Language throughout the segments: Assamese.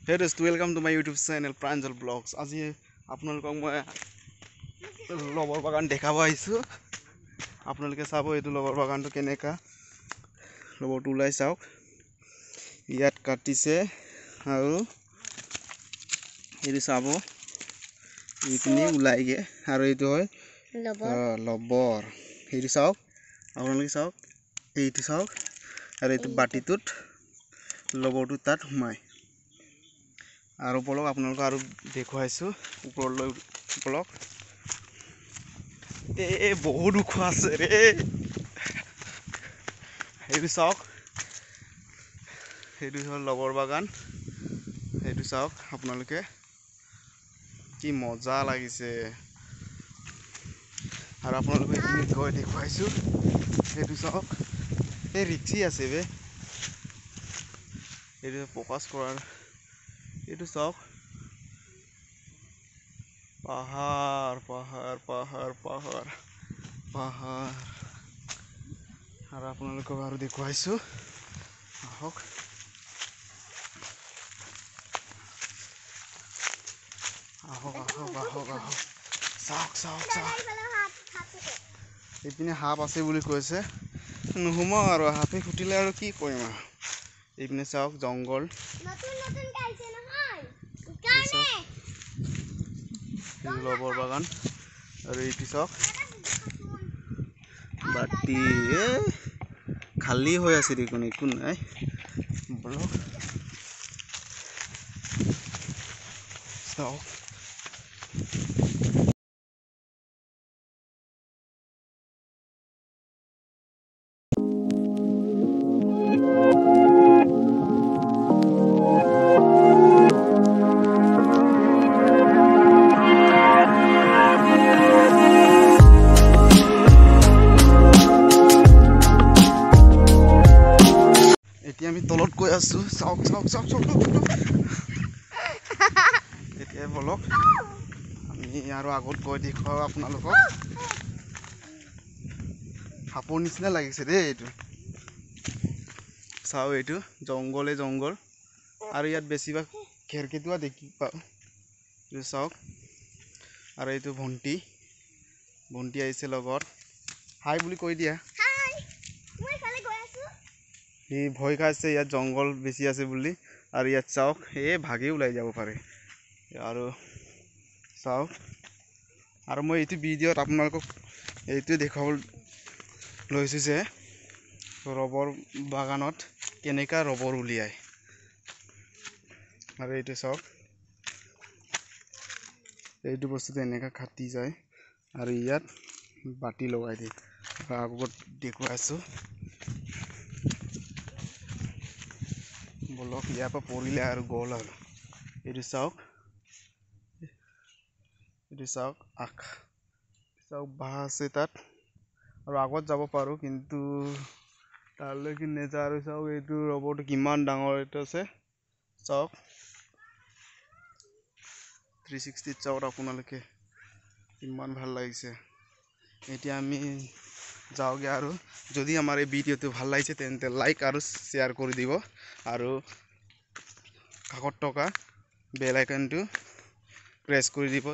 Hey guys, welcome to my YouTube channel Pranjal Vlogs. আজি আপোনালোকক মই লবৰ বাগান দেখাব আহিছো। আপোনালোকে চাব এইটো লবৰ বাগানটো কেনেকা লবৰটো ওলাই চাওক। ইয়াত কাটিছে আৰু এইটো চাব এইখিনি ওলাইগে আৰু এইটো হয় লবৰ। এইটো চাওক আপোনালোকে চাওক এইটো চাওক আৰু এইটো বাটিটোত লবৰটো তাত সোমাই আৰু বলক আপোনালোক আৰু দেখুৱাইছো ওপৰলৈ বলক বহুত দুখ আছে ৰে এইটো চাওক এইটো হ'ল লবৰ বাগান এইটো চাওক আপোনালোকে কি মজা লাগিছে আৰু আপোনালোকে এইখিনি গৈ দেখুৱাইছো এইটো চাওক এই ৰিক্সি আছে বে এইটো ফোকাস কৰাৰ এইটো চাওক পাহাৰ পাহাৰ পাহাৰ পাহাৰ পাহাৰ আৰু আপোনালোকক আৰু দেখুৱাইছো আহক আহক আহক আহক আহক চাওক চাওক চাওক এইপিনে সাপ আছে বুলি কৈছে নুহুমাও আৰু সাপে খুটিলে আৰু কি কৰিম আৰু এইপিনে চাওক জংগল লবৰ বাগান আৰু এইটো চাওক বাটি খালী হৈ আছে দেখোন একো নাই বলক চাওক এতিয়া আমি তলত গৈ আছো চাওক চাওক চাওক চাওক এতিয়া বলক আমি আৰু আগত গৈ দেখুৱাও আপোনালোকক সাপৰ নিচিনা লাগিছে দেই এইটো চাও এইটো জংগলে জংগল আৰু ইয়াত বেছিভাগ খেৰকেটুৱা দেখি পাওঁ এইটো চাওক আৰু এইটো ভণ্টি আহিছে লগত হাই বুলি কৈ দিয়া সি ভয় খাইছে ইয়াত জংগল বেছি আছে বুলি আৰু ইয়াত চাওক ভাগি ওলাই যাব পাৰে আৰু চাওক আৰু মই এইটো ভিডিঅ'ত আপোনালোকক এইটো দেখাব লৈছো যে ৰবৰ বাগানত কেনেকা ৰবৰ উলিয়ায় আৰু এইটো চাওক এইটো বস্তুটো এনেকা কাটি যায় আৰু ইয়াত বাটি লগাই দিয়ে আগত দেখুৱাইছো বলক ইয়াৰ পৰা পৰিলে আৰু গ'ল আৰু এইটো চাওক চাওক বাঁহ আছে তাত আৰু আগত যাব পাৰো কিন্তু তালৈকে নেযাওঁ আৰু চাওক এইটো ৰবৰটো কিমান ডাঙৰ এইটো আছে চাওক 360 চাওক আপোনালোকে ইমান ভাল লাগিছে এতিয়া আমি যাওঁগে আৰু যদি আমাৰ এই ভিডিঅ'টো ভাল লাগিছে তেন্তে লাইক আৰু শ্বেয়াৰ কৰি দিব আৰু কাষত থকা বেল আইকনটো প্ৰেছ কৰি দিব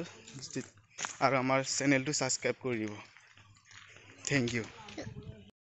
আৰু আমাৰ চেনেলটো সাবস্ক্ৰাইব কৰি দিব থেংক ইউ